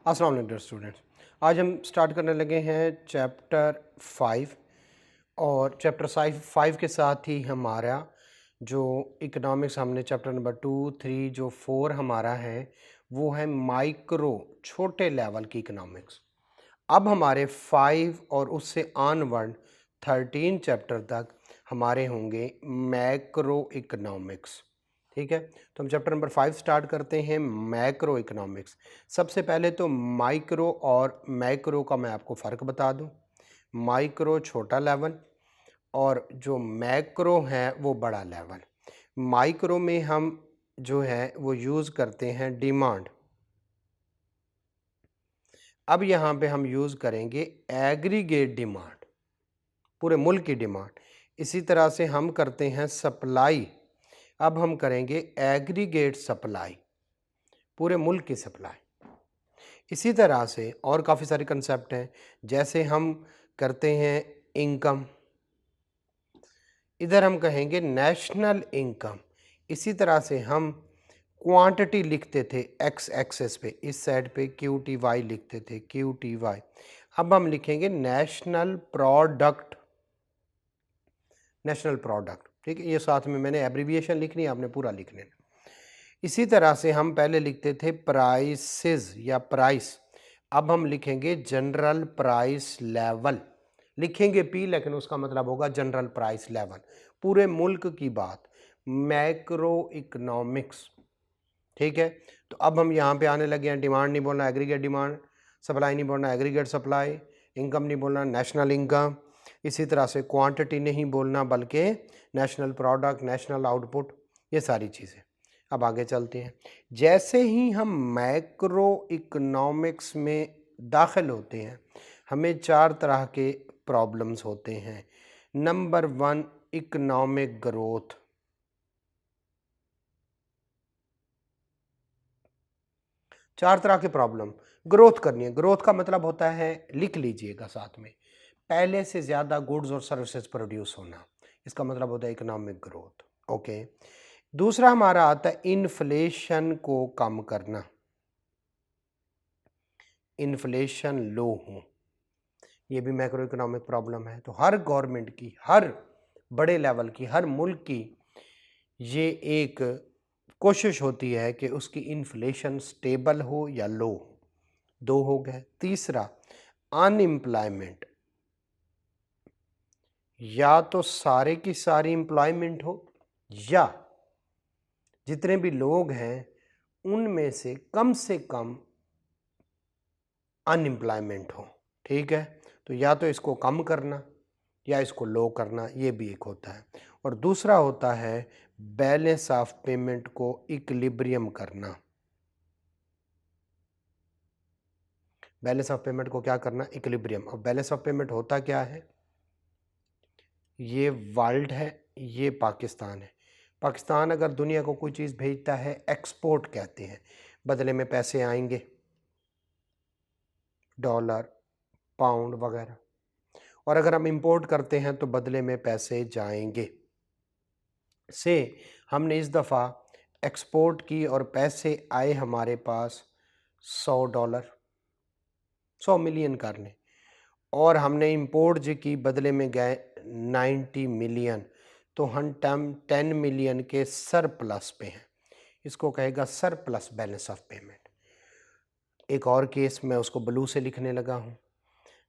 अस्सलाम वालेकुम स्टूडेंट्स। आज हम स्टार्ट करने लगे हैं चैप्टर 5 और चैप्टर 5 के साथ ही हमारा जो इकोनॉमिक्स हमने चैप्टर नंबर 2, 3 जो 4 हमारा है वो है माइक्रो छोटे लेवल की इकोनॉमिक्स। अब हमारे 5 और उससे ऑनवर्ड 13 चैप्टर तक हमारे होंगे मैक्रो इकोनॉमिक्स। ठीक है, तो हम चैप्टर नंबर 5 स्टार्ट करते हैं मैक्रो इकोनॉमिक्स। सबसे पहले तो माइक्रो और मैक्रो का मैं आपको फ़र्क बता दूं। माइक्रो छोटा लेवल और जो मैक्रो है वो बड़ा लेवल। माइक्रो में हम जो है वो यूज़ करते हैं डिमांड। अब यहाँ पे हम यूज़ करेंगे एग्रीगेट डिमांड, पूरे मुल्क की डिमांड। इसी तरह से हम करते हैं सप्लाई। अब हम करेंगे एग्रीगेट सप्लाई, पूरे मुल्क की सप्लाई। इसी तरह से और काफ़ी सारे कंसेप्ट हैं, जैसे हम करते हैं इनकम, इधर हम कहेंगे नेशनल इनकम। इसी तरह से हम क्वांटिटी लिखते थे एक्स एक्सेस पे, इस साइड पे क्यू टी वाई लिखते थे, क्यू टी वाई। अब हम लिखेंगे नेशनल प्रोडक्ट, नेशनल प्रोडक्ट। ठीक है, ये साथ में मैंने एब्रीविएशन लिखनी है, आपने पूरा लिखने। इसी तरह से हम पहले लिखते थे प्राइसेस या प्राइस, अब हम लिखेंगे जनरल प्राइस लेवल। लिखेंगे पी लेकिन उसका मतलब होगा जनरल प्राइस लेवल, पूरे मुल्क की बात, मैक्रो इकोनॉमिक्स। ठीक है, तो अब हम यहाँ पे आने लगे हैं, डिमांड नहीं बोलना एग्रीगेट डिमांड, सप्लाई नहीं बोलना एग्रीगेट सप्लाई, इनकम नहीं बोलना नेशनल इनकम, इसी तरह से क्वांटिटी नहीं बोलना बल्कि नेशनल प्रोडक्ट, नेशनल आउटपुट, ये सारी चीज़ें। अब आगे चलते हैं। जैसे ही हम मैक्रो इकोनॉमिक्स में दाखिल होते हैं हमें 4 तरह के प्रॉब्लम्स होते हैं। Number 1 economic growth. चार तरह के प्रॉब्लम, ग्रोथ करनी है। ग्रोथ का मतलब होता है, लिख लीजिएगा साथ में, पहले से ज़्यादा गुड्स और सर्विसेज प्रोड्यूस होना, इसका मतलब होता है इकोनॉमिक ग्रोथ। ओके, दूसरा हमारा आता है इन्फ्लेशन को कम करना, इन्फ्लेशन लो हो, ये भी मैक्रो इकोनॉमिक प्रॉब्लम है। तो हर गवर्नमेंट की, हर बड़े लेवल की, हर मुल्क की ये एक कोशिश होती है कि उसकी इन्फ्लेशन स्टेबल हो या लो हो। 2 हो गए। तीसरा अनएम्प्लॉयमेंट, या तो सारे की सारी एम्प्लॉयमेंट हो या जितने भी लोग हैं उनमें से कम अनएम्प्लॉयमेंट हो। ठीक है, तो या तो इसको कम करना या इसको लो करना, ये भी एक होता है। और दूसरा होता है बैलेंस ऑफ पेमेंट को इक्विलिब्रियम करना। बैलेंस ऑफ पेमेंट को क्या करना, इक्विलिब्रियम। और बैलेंस ऑफ पेमेंट होता क्या है, ये वर्ल्ड है, ये पाकिस्तान है। पाकिस्तान अगर दुनिया को कोई चीज़ भेजता है, एक्सपोर्ट कहते हैं, बदले में पैसे आएंगे, डॉलर, पाउंड वगैरह। और अगर हम इंपोर्ट करते हैं तो बदले में पैसे जाएंगे। से हमने इस दफ़ा एक्सपोर्ट की और पैसे आए हमारे पास $100, 100 मिलियन करने, और हमने इंपोर्ट जो की बदले में गए 90 मिलियन, तो हम 10 मिलियन के सरप्लस पे हैं। इसको कहेगा सरप्लस बैलेंस ऑफ पेमेंट। एक और केस मैं उसको ब्लू से लिखने लगा हूँ।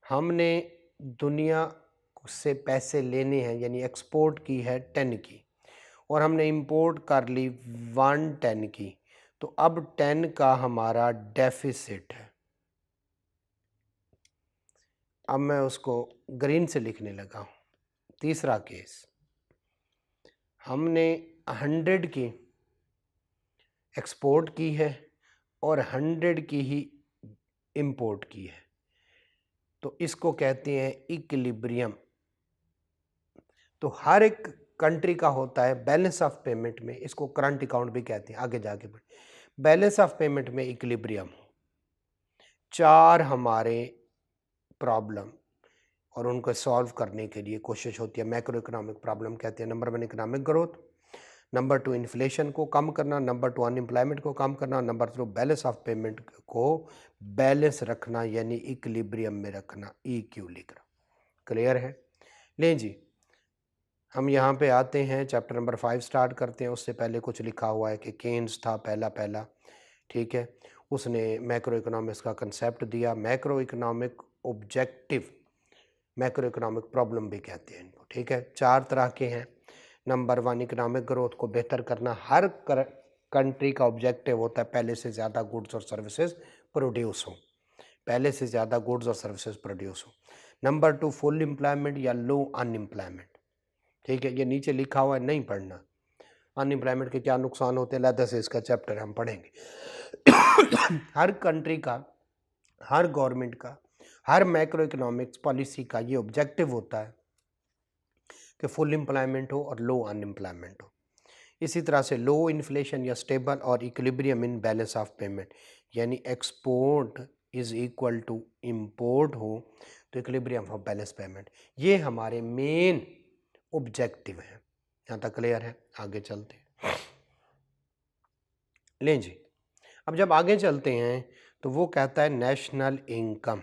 हमने दुनिया से पैसे लेने हैं, यानी एक्सपोर्ट की है 10 की और हमने इंपोर्ट कर ली 110 की, तो अब 10 का हमारा डेफिसिट है। अब मैं उसको ग्रीन से लिखने लगा हूँ। तीसरा केस, हमने 100 की एक्सपोर्ट की है और 100 की ही इंपोर्ट की है, तो इसको कहते हैं इक्विलिब्रियम। तो हर एक कंट्री का होता है बैलेंस ऑफ पेमेंट में, इसको करंट अकाउंट भी कहते हैं। आगे जाके बैलेंस ऑफ पेमेंट में इक्विलिब्रियम हो। 4 हमारे प्रॉब्लम और उनको सॉल्व करने के लिए कोशिश होती है, मैक्रो इकोनॉमिक प्रॉब्लम कहते हैं। Number 1 economic growth, number 2 inflation को कम करना, नंबर 2 अनएम्प्लॉयमेंट को कम करना, नंबर 3 बैलेंस ऑफ पेमेंट को बैलेंस रखना यानी इक्विलिब्रियम में रखना, EQ लिखना। क्लियर है? लें जी, हम यहाँ पे आते हैं, चैप्टर नंबर 5 स्टार्ट करते हैं। उससे पहले कुछ लिखा हुआ है कि केन्स था पहला, ठीक है। उसने मैक्रो इकोनॉमिक्स का कंसेप्ट दिया, macro economic objective, macro economic problem भी कहते हैं इनको, ठीक है। 4 तरह के हैं। नंबर 1 इकोनॉमिक ग्रोथ को बेहतर करना, हर कंट्री का ऑब्जेक्टिव होता है पहले से ज़्यादा गुड्स और सर्विसेज प्रोड्यूस हो, पहले से ज़्यादा गुड्स और सर्विसेज प्रोड्यूस हो। नंबर 2 फुल एम्प्लॉयमेंट या लो अनएम्प्लॉयमेंट, ठीक है। ये नीचे लिखा हुआ है, नहीं पढ़ना। अनएम्प्लॉयमेंट के क्या नुकसान होते हैं, अलग से इसका चैप्टर हम पढ़ेंगे। हर कंट्री का, हर गवर्नमेंट का, हर मैक्रो इकोनॉमिक्स पॉलिसी का ये ऑब्जेक्टिव होता है कि फुल एम्प्लॉयमेंट हो और लो अनएम्प्लॉयमेंट हो। इसी तरह से लो इन्फ्लेशन या स्टेबल और equilibrium in balance of payment, यानी export is equal to import हो तो इक्विलिब्रियम ऑफ बैलेंस पेमेंट, ये हमारे मेन ऑब्जेक्टिव है। यहाँ तक क्लियर है? आगे चलते हैं। लें जी, अब जब आगे चलते हैं तो वो कहता है नेशनल इनकम।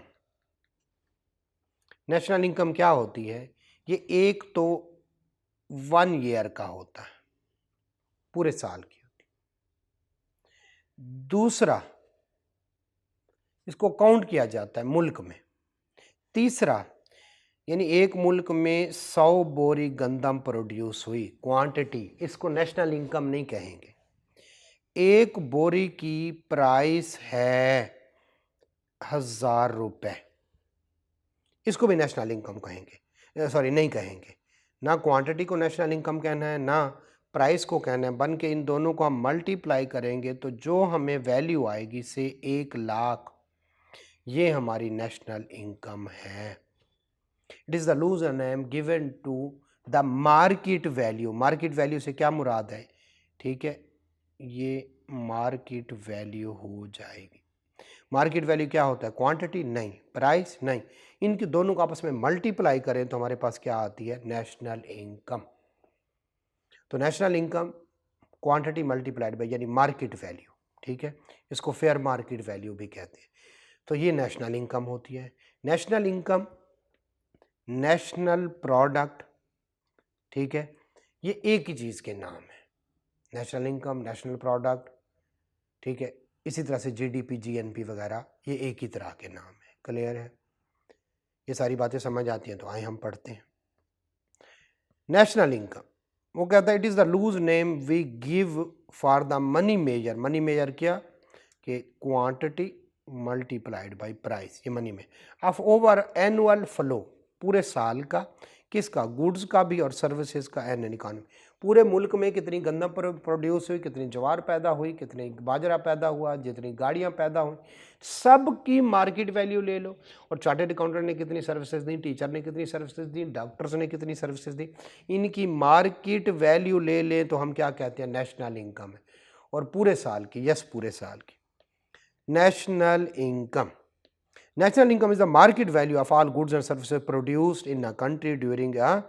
नेशनल इनकम क्या होती है? ये एक तो 1 ईयर का होता है, पूरे साल की होती है। दूसरा, इसको काउंट किया जाता है मुल्क में। तीसरा, यानी एक मुल्क में 100 बोरी गंदम प्रोड्यूस हुई, क्वांटिटी, इसको नेशनल इनकम नहीं कहेंगे। एक बोरी की प्राइस है 1000 रुपये, इसको भी नेशनल इनकम कहेंगे, सॉरी नहीं कहेंगे। ना क्वांटिटी को नेशनल इनकम कहना है, ना प्राइस को कहना है, बन के इन दोनों को हम मल्टीप्लाई करेंगे तो जो हमें वैल्यू आएगी से 1 लाख, ये हमारी नेशनल इनकम है। It is the looser name given to the market value. Market value से क्या मुराद है? ठीक है, ये मार्केट वैल्यू हो जाएगी। मार्केट वैल्यू क्या होता है? क्वांटिटी नहीं, प्राइस नहीं, इनके दोनों को आपस में मल्टीप्लाई करें तो हमारे पास क्या आती है? National income. तो national income quantity multiplied by यानी मार्केट वैल्यू, ठीक है। इसको फेयर मार्केट वैल्यू भी कहते हैं। तो ये नेशनल इनकम होती है। नेशनल इनकम, नेशनल प्रोडक्ट, ठीक है, ये एक ही चीज़ के नाम है। नेशनल इनकम, नेशनल प्रोडक्ट, ठीक है। इसी तरह से जीडीपी, जीएनपी वगैरह, ये एक ही तरह के नाम है। क्लियर है? ये सारी बातें समझ आती हैं तो आए हम पढ़ते हैं। नेशनल इनकम, वो कहता है it is the loose name we give for the money measure. Money measure क्या? कि क्वांटिटी मल्टीप्लाइड बाय प्राइस, ये मनी में ऑफ ओवर एनुअल फ्लो, पूरे साल का, किसका? गुड्स का भी और सर्विसेज का एन इकोनॉमी। पूरे मुल्क में कितनी गंदम प्रोड्यूस हुई, कितनी ज्वार पैदा हुई, कितनी बाजरा पैदा हुआ, जितनी गाड़ियाँ पैदा हुई, सब की मार्केट वैल्यू ले लो। और चार्टर्ड अकाउंटेंट ने कितनी सर्विसेज दी, टीचर ने कितनी सर्विसेज दी, डॉक्टर्स ने कितनी सर्विसेज दी, इनकी मार्केट वैल्यू ले लें तो हम क्या कहते हैं? नेशनल इनकम है। और पूरे साल की, यस पूरे साल की national income. National income is the market value of all goods and services produced in a country during a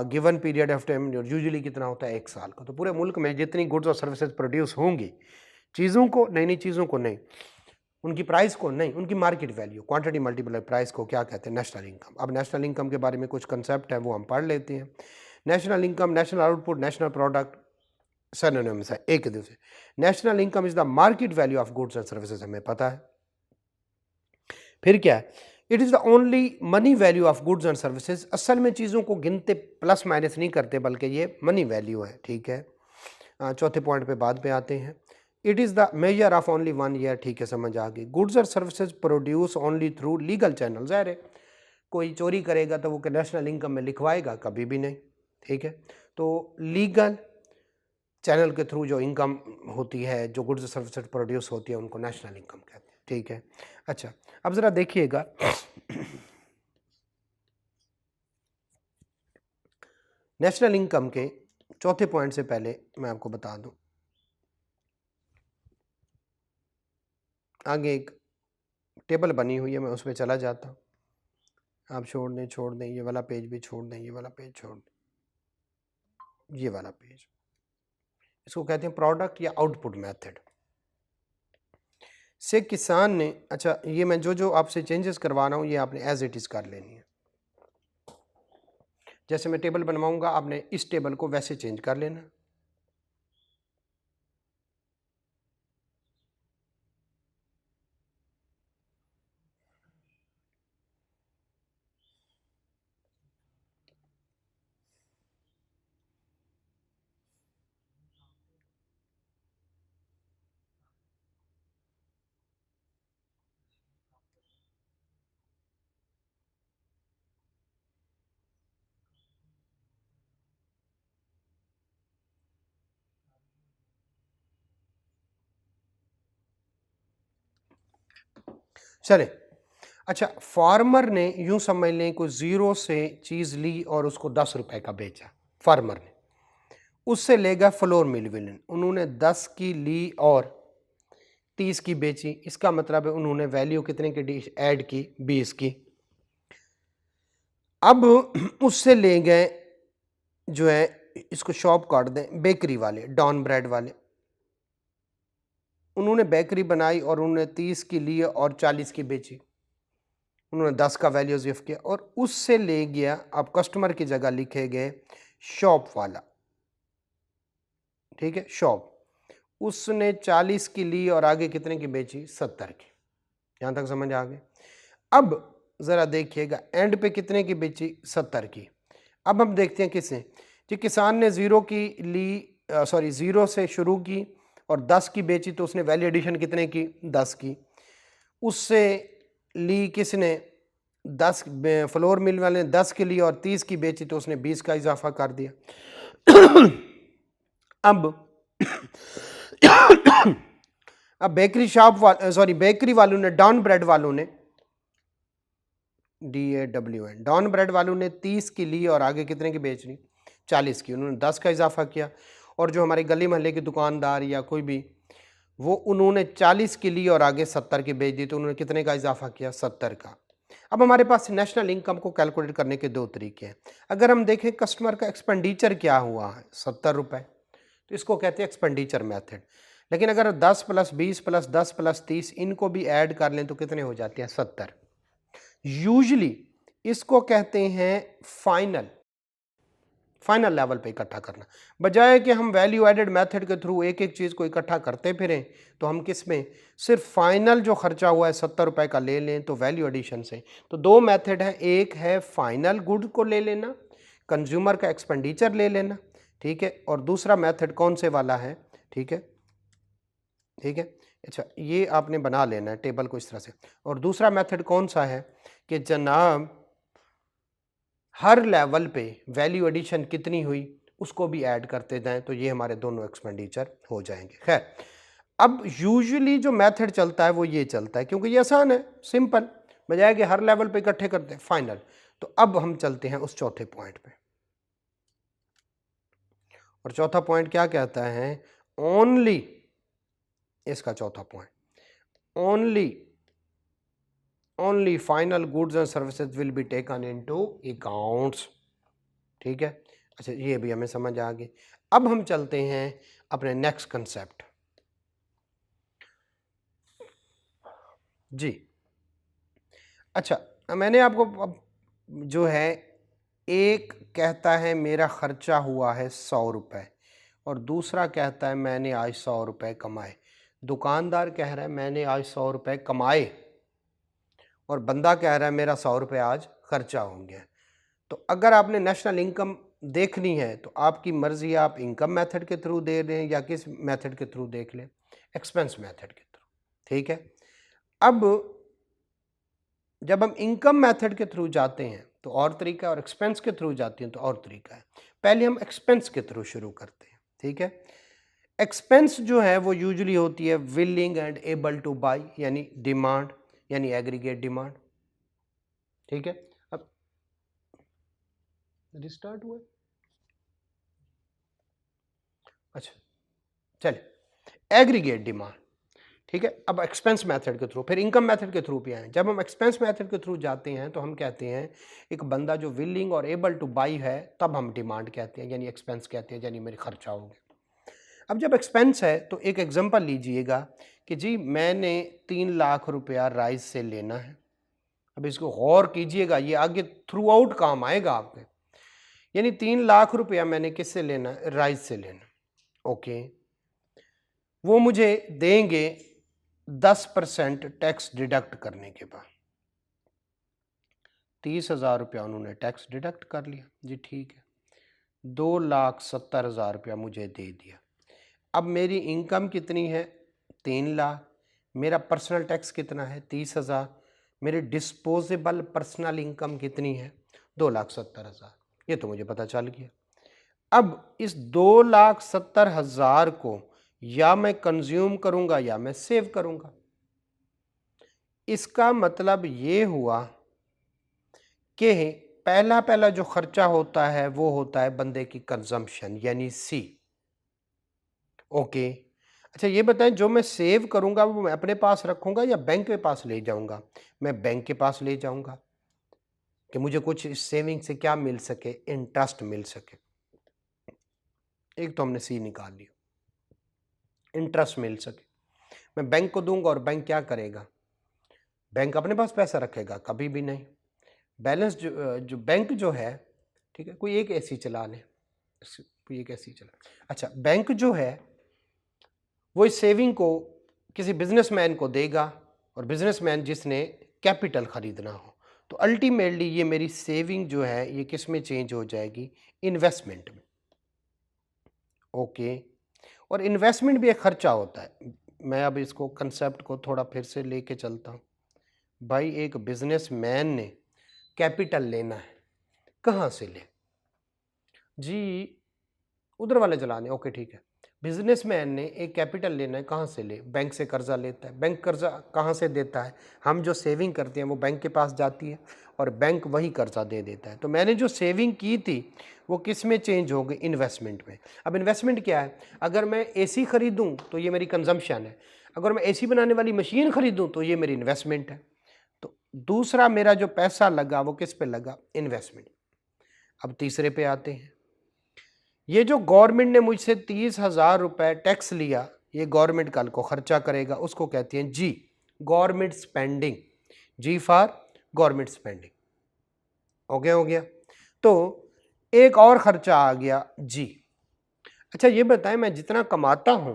given period of time। Usually कितना होता है? 1 साल का। तो पूरे मुल्क में जितनी गुड्स और सर्विसेज प्रोड्यूस होंगी, चीज़ों को, नई नई चीज़ों को नहीं, उनकी प्राइस को नहीं, उनकी market value, quantity multiply price को क्या कहते हैं? National income. अब नेशनल इनकम के बारे में कुछ कंसेप्ट है वो हम पढ़ लेते हैं। National income, national output, national product synonyms है एक दूसरे। National income is the market value of goods and services, हमें पता है। फिर क्या है? It is the only money value of goods and services. असल में चीज़ों को गिनते, प्लस माइनस नहीं करते, बल्कि ये मनी वैल्यू है, ठीक है। चौथे पॉइंट पे बाद पे आते हैं। It is the measure of only 1 year, ठीक है, समझ आ गई। गुड्स और services produce only through legal channel. ज़ाहिर है कोई चोरी करेगा तो वो नेशनल इनकम में लिखवाएगा? कभी भी नहीं, ठीक है। तो लीगल चैनल के थ्रू जो इनकम होती है, जो गुड्स और सर्विसेज प्रोड्यूस होती है, उनको नेशनल इनकम कहते हैं, ठीक है। अच्छा, अब ज़रा देखिएगा नेशनल इनकम के चौथे पॉइंट से पहले मैं आपको बता दूं, आगे एक टेबल बनी हुई है, मैं उस पर चला जाता हूँ। आप छोड़ दें, ये वाला पेज भी छोड़ दें, ये वाला पेज छोड़ दें, ये वाला पेज, इसको कहते हैं प्रोडक्ट या आउटपुट मेथड से किसान ने, अच्छा ये मैं जो जो आपसे चेंजेस करवा रहा हूँ ये आपने एज इट इज़ कर लेनी है। जैसे मैं टेबल बनवाऊंगा आपने इस टेबल को वैसे चेंज कर लेना। चले, अच्छा फार्मर ने यूं समझ लें कोई 0 से चीज़ ली और उसको 10 रुपए का बेचा फार्मर ने, उससे लेगा फ्लोर मिल विलन, उन्होंने 10 की ली और 30 की बेची। इसका मतलब है उन्होंने वैल्यू कितने की ऐड की, 20 की। अब उससे ले गए जो है, इसको शॉप काट दें, बेकरी वाले, डॉन ब्रेड वाले, उन्होंने बेकरी बनाई और उन्होंने 30 की ली और 40 की बेची। उन्होंने 10 का वैल्यू ज़िफ़ किया और उससे ले गया, अब कस्टमर की जगह लिखे गए शॉप वाला, ठीक है, शॉप, उसने 40 की ली और आगे कितने की बेची, 70 की। यहाँ तक समझ आ गए। अब ज़रा देखिएगा एंड पे कितने की बेची, 70 की। अब हम देखते हैं किसने, जी किसान ने 0 की ली, सॉरी 0 से शुरू की और 10 की बेची, तो उसने वैल्यू एडिशन कितने की, 10 की। उससे ली किसने, 10 फ्लोर मिल वाले ने 10 के लिए और 30 की बेची, तो उसने 20 का इजाफा कर दिया। अब अब बेकरी शॉप वाले, सॉरी बेकरी वालों ने, डॉन ब्रेड वालों ने, DAWN, डॉन ब्रेड वालों ने 30 की ली और आगे कितने की बेच ली, 40 की। उन्होंने 10 का इजाफा किया। और जो हमारे गली मोहल्ले के दुकानदार या कोई भी, वो उन्होंने 40 की ली और आगे 70 की बेच दी, तो उन्होंने कितने का इजाफा किया, 70 का। अब हमारे पास नेशनल इनकम को कैलकुलेट करने के दो तरीके हैं। अगर हम देखें कस्टमर का एक्सपेंडिचर क्या हुआ है, 70 रुपये, तो इसको कहते हैं एक्सपेंडिचर मेथड। लेकिन अगर 10 + 20 + 10 + 30 इनको भी ऐड कर लें तो कितने हो जाते हैं, 70। यूजली इसको कहते हैं फाइनल लेवल पे इकट्ठा करना। बजाय कि हम वैल्यू एडेड मेथड के थ्रू एक एक चीज़ को इकट्ठा करते फिरें, तो हम किस में सिर्फ फाइनल जो खर्चा हुआ है 70 रुपए का ले लें, तो वैल्यू एडिशन से। तो दो मेथड है, एक है फाइनल गुड को ले लेना, कंज्यूमर का एक्सपेंडिचर ले लेना, ठीक है, और दूसरा मेथड कौन से वाला है, ठीक है, ठीक है, अच्छा ये आपने बना लेना है टेबल को इस तरह से। और दूसरा मेथड कौन सा है कि जनाब हर लेवल पे वैल्यू एडिशन कितनी हुई उसको भी ऐड करते जाएं, तो ये हमारे दोनों एक्सपेंडिचर हो जाएंगे। खैर, अब यूजुअली जो मेथड चलता है वो ये चलता है, क्योंकि ये आसान है, सिंपल, बजाय कि हर लेवल पे इकट्ठे करते हैं, फाइनल। तो अब हम चलते हैं उस चौथे पॉइंट पे, और चौथा पॉइंट क्या कहता है, ओनली, इसका चौथा point, only final goods and services will be taken into accounts, ठीक है। अच्छा ये भी हमें समझ आ गई। अब हम चलते हैं अपने नेक्स्ट कंसेप्ट जी। अच्छा मैंने आपको अब जो है, एक कहता है मेरा खर्चा हुआ है 100 रुपये और दूसरा कहता है मैंने आज 100 रुपये कमाए। दुकानदार कह रहा है मैंने आज 100 रुपये कमाए और बंदा कह रहा है मेरा 100 रुपये आज खर्चा हो गया। तो अगर आपने नेशनल इनकम देखनी है तो आपकी मर्जी, आप इनकम मेथड के थ्रू दे रहे हैं या किस मेथड के थ्रू देख लें, एक्सपेंस मेथड के थ्रू, ठीक है। अब जब हम इनकम मेथड के थ्रू जाते हैं तो और तरीका है, और एक्सपेंस के थ्रू जाते हैं तो और तरीका है। पहले हम एक्सपेंस के थ्रू शुरू करते हैं, ठीक है। एक्सपेंस जो है वो यूजुअली होती है willing and able two by, यानी डिमांड, यानी एग्रीगेट डिमांड, ठीक है। अब रिस्टार्ट हुआ, अच्छा चलिए, एग्रीगेट डिमांड, ठीक है। अब एक्सपेंस मेथड के थ्रू, फिर इनकम मेथड के थ्रू भी आए। जब हम एक्सपेंस मेथड के थ्रू जाते हैं तो हम कहते हैं एक बंदा जो विलिंग और एबल टू बाई है, तब हम डिमांड कहते हैं, यानी एक्सपेंस कहते हैं, यानी मेरे खर्चा हो गया। अब जब एक्सपेंस है तो एक एग्जांपल लीजिएगा कि जी मैंने 3 लाख रुपया राइस से लेना है। अब इसको गौर कीजिएगा, ये आगे थ्रू आउट काम आएगा आपके। यानी 3 लाख रुपया मैंने किससे लेना है? राइस से लेना। ओके, वो मुझे देंगे 10% टैक्स डिडक्ट करने के बाद। 30,000 रुपया उन्होंने टैक्स डिडक्ट कर लिया, जी ठीक है। 2,70,000 रुपया मुझे दे दिया। अब मेरी इनकम कितनी है? 3 लाख। मेरा पर्सनल टैक्स कितना है? 30,000। मेरी डिस्पोजेबल पर्सनल इनकम कितनी है? 2,70,000। ये तो मुझे पता चल गया। अब इस 2,70,000 को या मैं कंज्यूम करूंगा या मैं सेव करूंगा। इसका मतलब ये हुआ कि पहला जो खर्चा होता है वो होता है बंदे की कंजम्पशन, यानी सी। ओके, अच्छा ये बताएं, जो मैं सेव करूंगा वो मैं अपने पास रखूंगा या बैंक के पास ले जाऊंगा? मैं बैंक के पास ले जाऊंगा कि मुझे कुछ इस सेविंग से क्या मिल सके? इंटरेस्ट मिल सके। एक तो हमने सी निकाल लिया, इंटरेस्ट मिल सके। मैं बैंक को दूंगा और बैंक क्या करेगा? बैंक अपने पास पैसा रखेगा? कभी भी नहीं। बैलेंस जो बैंक जो है, ठीक है, कोई एक ऐसी चला लें, कोई एक ऐसी चला। अच्छा, बैंक जो है वो इस सेविंग को किसी बिजनेसमैन को देगा, और बिजनेसमैन जिसने कैपिटल खरीदना हो, तो अल्टीमेटली ये मेरी सेविंग जो है ये किस में चेंज हो जाएगी? इन्वेस्टमेंट में। ओके, और इन्वेस्टमेंट भी एक खर्चा होता है। मैं अब इसको कंसेप्ट को थोड़ा फिर से लेके चलता हूँ। भाई एक बिजनेसमैन ने कैपिटल लेना है, कहाँ से ले? जी उधर वाले चलाने। ओके ठीक है, बिजनेसमैन ने एक कैपिटल लेना है, कहाँ से ले? बैंक से कर्जा लेता है। बैंक कर्जा कहाँ से देता है? हम जो सेविंग करते हैं वो बैंक के पास जाती है और बैंक वही कर्जा दे देता है। तो मैंने जो सेविंग की थी वो किस में चेंज हो गई? इन्वेस्टमेंट में। अब इन्वेस्टमेंट क्या है? अगर मैं एसी खरीदूं तो ये मेरी कंजम्पशन है, अगर मैं एसी बनाने वाली मशीन खरीदूं तो ये मेरी इन्वेस्टमेंट है। तो दूसरा मेरा जो पैसा लगा वो किस पे लगा? इन्वेस्टमेंट। अब तीसरे पे आते हैं। ये जो गवर्नमेंट ने मुझसे 30,000 रुपए टैक्स लिया, ये गवर्नमेंट कल को खर्चा करेगा, उसको कहते हैं G government spending. G for government spending. Okay हो गया। तो एक और खर्चा आ गया जी। अच्छा ये बताएं, मैं जितना कमाता हूं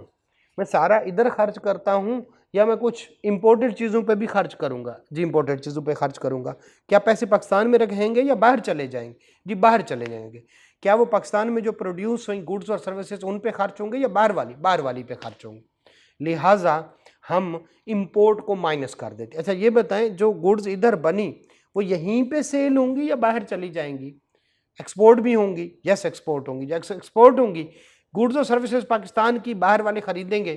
मैं सारा इधर खर्च करता हूं या मैं कुछ इंपोर्टेड चीज़ों पे भी खर्च करूंगा? जी इंपोर्टेड चीज़ों पे खर्च करूंगा। क्या पैसे पाकिस्तान में रहेंगे या बाहर चले जाएंगे? जी बाहर चले जाएंगे। क्या वो पाकिस्तान में जो प्रोड्यूस हुई गुड्स और सर्विसेज उन पे खर्च होंगे या बाहर वाली पे खर्च होंगे? लिहाजा हम इंपोर्ट को माइनस कर देते। अच्छा ये बताएं, जो गुड्स इधर बनी वो यहीं पे सेल होंगी या बाहर चली जाएंगी? एक्सपोर्ट भी होंगी। यस एक्सपोर्ट होंगी। जब एक्सपोर्ट होंगी गुड्स और सर्विसेज पाकिस्तान की बाहर वाले खरीदेंगे,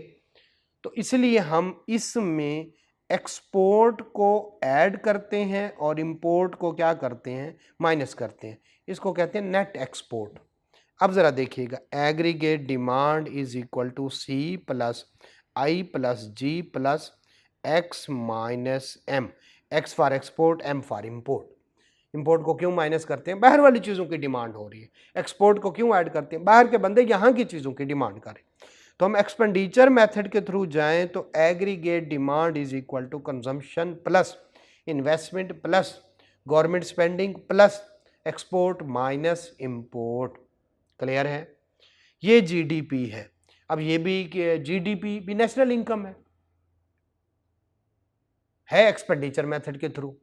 तो इसलिए हम इसमें एक्सपोर्ट को ऐड करते हैं और इंपोर्ट को क्या करते हैं? माइनस करते हैं। इसको कहते हैं नेट एक्सपोर्ट। अब जरा देखिएगा, aggregate demand is equal to C plus I plus G plus X minus M. X for export, M for import. Import को क्यों माइनस करते हैं? बाहर वाली चीज़ों की डिमांड हो रही है। एक्सपोर्ट को क्यों ऐड करते हैं? बाहर के बंदे यहाँ की चीज़ों की डिमांड करें। तो हम एक्सपेंडिचर मेथड के थ्रू जाएं तो aggregate demand is equal to consumption plus investment plus government spending plus export minus import. Clear है? ये जीडीपी है। अब ये भी जीडीपी भी नेशनल इनकम है एक्सपेंडिचर मेथड के थ्रू।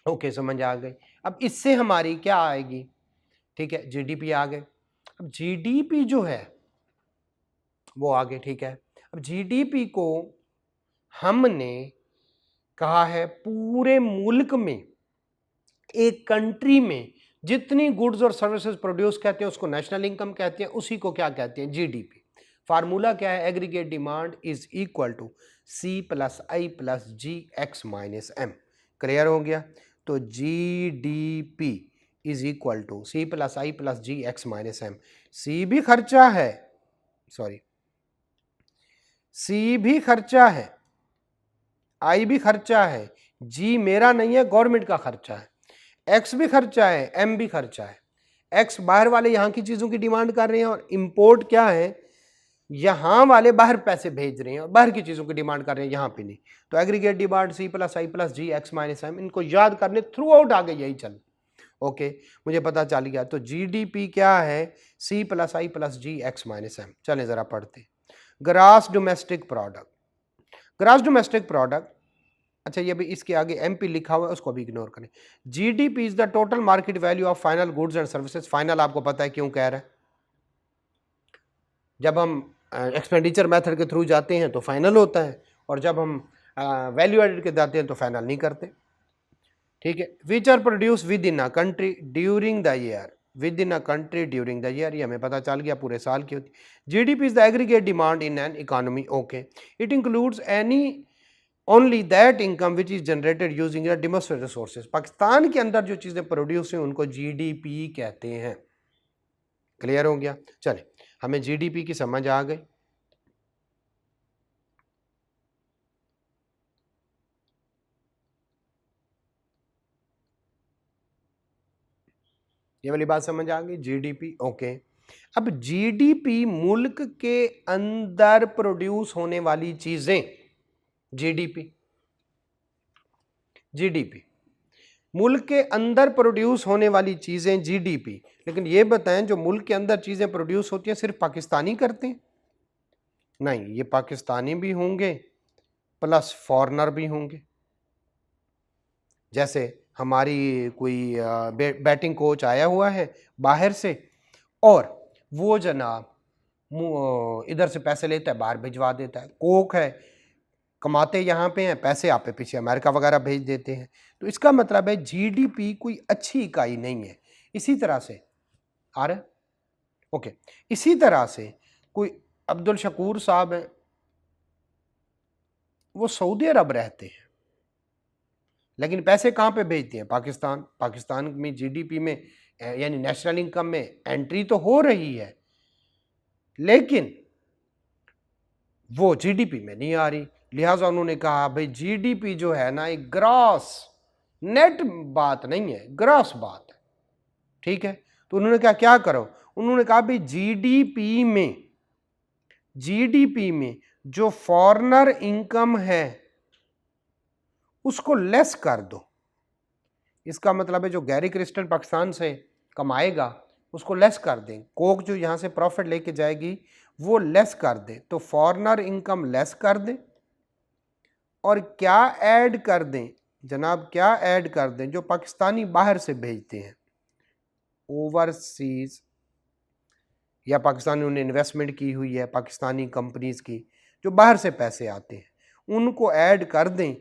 ओके समझ आ गई। अब इससे हमारी क्या आएगी? ठीक है, जीडीपी आ गए। अब जीडीपी जो है वो आगे, ठीक है। अब जीडीपी को हमने कहा है पूरे मुल्क में, एक कंट्री में जितनी गुड्स और सर्विसेज प्रोड्यूस कहते हैं उसको नेशनल इनकम कहते हैं, उसी को क्या कहते हैं? जीडीपी। फार्मूला क्या है? Aggregate demand is equal to C plus I plus G X minus M. Clear हो गया? तो GDP is equal to C plus I plus G X minus M. C भी खर्चा है, सॉरी सी भी खर्चा है, आई भी खर्चा है, जी मेरा नहीं है गवर्नमेंट का खर्चा है, एक्स भी खर्चा है, एम भी खर्चा है। एक्स बाहर वाले यहाँ की चीज़ों की डिमांड कर रहे हैं और इंपोर्ट क्या है? यहाँ वाले बाहर पैसे भेज रहे हैं और बाहर की चीज़ों की डिमांड कर रहे हैं, यहाँ पे नहीं। तो aggregate demand C plus I plus G X minus M, इनको याद करने थ्रू आउट आगे यही चल। ओके, मुझे पता चल गया। तो जीडीपी क्या है? सी plus I plus G X minus M. चलें ज़रा पढ़ते। Grass domestic product, grass domestic product, अच्छा ये भी इसके आगे एमपी लिखा हुआ है, उसको भी इग्नोर करें। GDP is the total market value of final goods and services. Final आपको पता है क्यों कह रहा है, जब हम एक्सपेंडिचर मेथड के थ्रू जाते हैं तो फाइनल होता है, और जब हम वैल्यू एडेड के जाते हैं तो फाइनल नहीं करते। ठीक है, which are produce within a country during the year, within a country during the year, ये हमें पता चल गया पूरे साल की होती। GDP is the aggregate demand in an economy. Okay, it includes any only that income which is generated using domestic resources. Pakistan के अंदर जो चीज़ें प्रोड्यूस हैं उनको जीडीपी कहते हैं। क्लियर हो गया? चले, हमें जीडीपी की समझ आ गई। ये वाली बात समझ आ गई, जीडीपी। ओके, अब जीडीपी मुल्क के अंदर प्रोड्यूस होने वाली चीजें, जीडीपी, जीडीपी मुल्क के अंदर प्रोड्यूस होने वाली चीजें जीडीपी। लेकिन ये बताएं, जो मुल्क के अंदर चीजें प्रोड्यूस होती हैं सिर्फ पाकिस्तानी करते हैं? नहीं, ये पाकिस्तानी भी होंगे प्लस फॉरेनर भी होंगे। जैसे हमारी कोई बैटिंग कोच आया हुआ है बाहर से, और वो जनाब इधर से पैसे लेता है, बाहर भिजवा देता है। कोक है, कमाते यहाँ पे हैं, पैसे आप पे पीछे अमेरिका वगैरह भेज देते हैं। तो इसका मतलब है जीडीपी कोई अच्छी इकाई नहीं है। इसी तरह से आ रहा है? ओके, इसी तरह से कोई अब्दुल शकूर साहब हैं, वो सऊदी अरब रहते हैं, लेकिन पैसे कहाँ पे भेजते हैं? पाकिस्तान। पाकिस्तान में जीडीपी में यानी नेशनल इनकम में एंट्री तो हो रही है, लेकिन वो जीडीपी में नहीं आ रही। लिहाजा उन्होंने कहा भाई जीडीपी जो है ना, एक ग्रॉस नेट बात नहीं है, ग्रॉस बात है। ठीक है, तो उन्होंने कहा क्या करो, उन्होंने कहा भाई जीडीपी में जो फॉरेनर इनकम है उसको लेस कर दो। इसका मतलब है जो गैरी क्रिस्टन पाकिस्तान से कमाएगा उसको लेस कर दें। कोक जो यहाँ से प्रॉफिट लेके जाएगी वो लेस कर दे, तो फॉरेनर इनकम लेस कर दें। और क्या ऐड कर दें जनाब, क्या ऐड कर दें? जो पाकिस्तानी बाहर से भेजते हैं ओवरसीज, या पाकिस्तानी उन्हें इन्वेस्टमेंट की हुई है पाकिस्तानी कंपनीज की, जो बाहर से पैसे आते हैं उनको ऐड कर दें,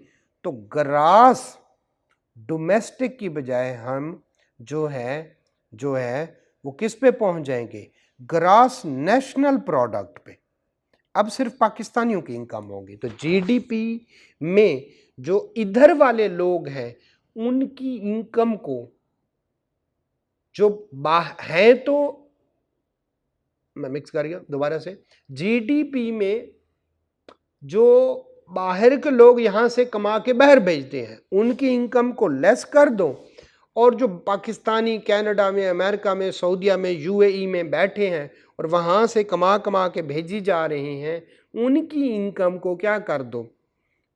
तो ग्रास डोमेस्टिक की बजाय हम जो है वो किस पे पहुंच जाएंगे? ग्रास नेशनल प्रोडक्ट पे। अब सिर्फ पाकिस्तानियों की इनकम होगी। तो जीडीपी में जो इधर वाले लोग हैं उनकी इनकम को जो है, तो मैं मिक्स कर गया दोबारा से, जीडीपी में जो बाहर के लोग यहां से कमा के बाहर भेजते हैं उनकी इनकम को लेस कर दो, और जो पाकिस्तानी कनाडा में, अमेरिका में, सऊदीया में, यूएई में बैठे हैं और वहां से कमा कमा के भेजी जा रहे हैं उनकी इनकम को क्या कर दो?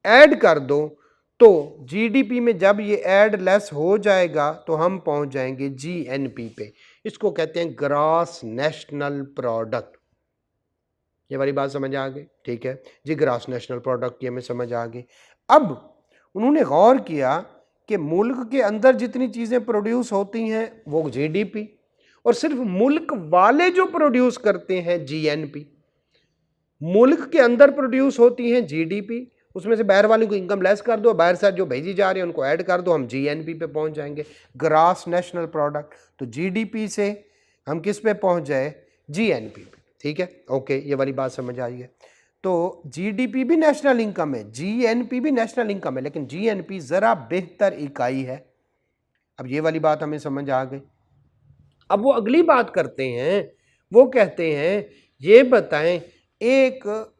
ऐड कर दो। तो जीडीपी में जब ये ऐड लेस हो जाएगा तो हम पहुंच जाएंगे जीएनपी पे। इसको कहते हैं ग्रॉस नेशनल प्रोडक्ट। ये वाली बात समझ आ गई? ठीक है जी, ग्रॉस नेशनल प्रोडक्ट की हमें समझ आ गई। अब उन्होंने गौर किया कि मुल्क के अंदर जितनी चीज़ें प्रोड्यूस होती हैं वो जीडीपी, और सिर्फ मुल्क वाले जो प्रोड्यूस करते हैं जीएनपी। मुल्क के अंदर प्रोड्यूस होती हैं जीडीपी, उसमें से बाहर वाले को इनकम लेस कर दो, बाहर से जो भेजी जा रही है उनको ऐड कर दो, हम जीएनपी पे पहुंच जाएंगे, ग्रॉस नेशनल प्रोडक्ट। तो जीडीपी से हम किस पे पहुंच जाए? जीएनपी पे। ठीक है, ओके, ये वाली बात समझ आई है। तो जीडीपी भी नेशनल इनकम है, जीएनपी भी नेशनल इनकम है, लेकिन जीएनपी ज़रा बेहतर इकाई है। अब ये वाली बात हमें समझ आ गई। अब वो अगली बात करते हैं, वो कहते हैं ये बताएं एक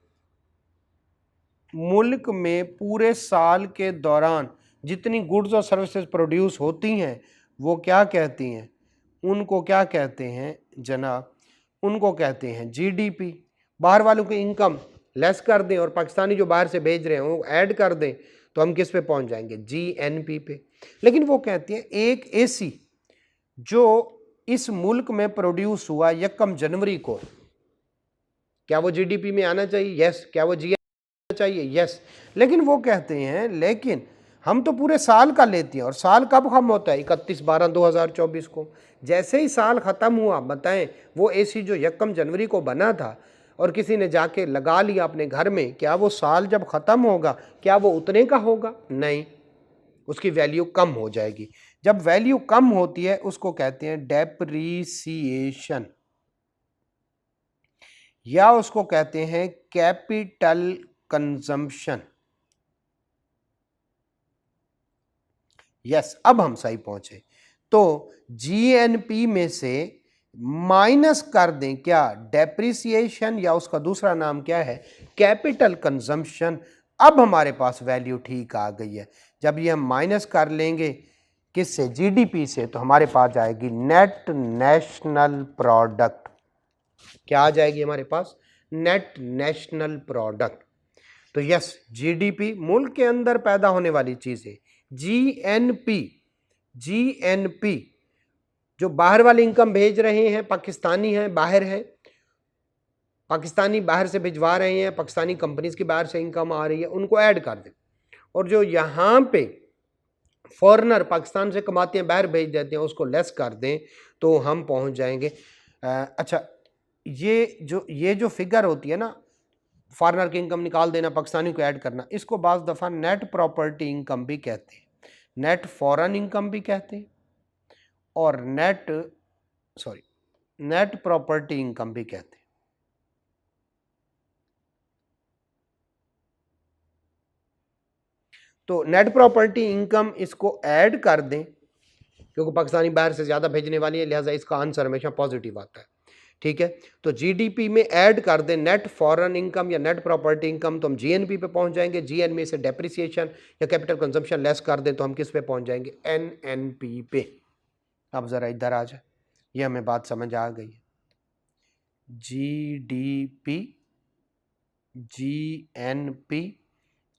मुल्क में पूरे साल के दौरान जितनी गुड्स और सर्विसेज प्रोड्यूस होती हैं वो क्या कहती हैं? उनको क्या कहते हैं जनाब? उनको कहते हैं जीडीपी। बाहर वालों की इनकम लेस कर दें और पाकिस्तानी जो बाहर से भेज रहे हैं वो ऐड कर दें, तो हम किस पे पहुंच जाएंगे? जीएनपी पे। लेकिन वो कहती है एक एसी जो इस मुल्क में प्रोड्यूस हुआ 1 जनवरी को, क्या वो जीडीपी में आना चाहिए? यस। क्या वो जीएनपी चाहिए? यस। लेकिन वो कहते हैं लेकिन हम तो पूरे साल का लेते हैं, और साल कब खत्म होता है? 31/12/2024 को। जैसे ही साल खत्म हुआ, बताएं वो एसी जो 1 जनवरी को बना था और किसी ने जाके लगा लिया अपने घर में, क्या वो साल जब खत्म होगा क्या वो उतने का होगा? नहीं, उसकी वैल्यू कम हो जाएगी। जब वैल्यू कम होती है उसको कहते हैं डेप्रीसिएशन, या उसको कहते हैं कैपिटल कंजम्पशन। यस, अब हम सही पहुंचे। तो जीएनपी में से माइनस कर दें क्या? डेप्रिसिएशन, या उसका दूसरा नाम क्या है? Capital consumption. अब हमारे पास वैल्यू ठीक आ गई है। जब ये हम माइनस कर लेंगे किससे? जीडीपी से, तो हमारे पास जाएगी नेट नेशनल प्रोडक्ट। क्या आ जाएगी हमारे पास? Net national product. तो यस, जीडीपी मुल्क के अंदर पैदा होने वाली चीजें, जीएनपी, जीएनपी जो बाहर वाले इनकम भेज रहे हैं, पाकिस्तानी हैं, बाहर है, पाकिस्तानी बाहर से भिजवा रहे हैं, पाकिस्तानी कंपनीज की बाहर से इनकम आ रही है, उनको ऐड कर दें। और जो यहाँ पे फॉरेनर पाकिस्तान से कमाते हैं बाहर भेज देते हैं, उसको लेस कर दें, तो हम पहुंच जाएंगे। अच्छा, ये जो फिगर होती है ना, फॉरेनर की इनकम निकाल देना, पाकिस्तानी को ऐड करना, इसको बाज़ दफ़ा नेट प्रॉपर्टी इनकम भी कहते हैं, नेट फॉरेन इनकम भी कहते हैं, और नेट प्रॉपर्टी इनकम भी कहते हैं। तो नेट प्रॉपर्टी इनकम इसको ऐड कर दें, क्योंकि पाकिस्तानी बाहर से ज़्यादा भेजने वाली है, लिहाजा इसका आंसर हमेशा पॉजिटिव आता है। ठीक है, तो जीडीपी में ऐड कर दें नेट फॉरेन इनकम या नेट प्रॉपर्टी इनकम, तो हम जीएनपी पे पहुंच जाएंगे। जीएनपी से डेप्रिसिएशन या कैपिटल कंजम्पशन लेस कर दें तो हम किस पे पहुंच जाएंगे? एनएनपी पे। अब ज़रा इधर आ जाए, ये हमें बात समझ आ गई है। जीडीपी, जीएनपी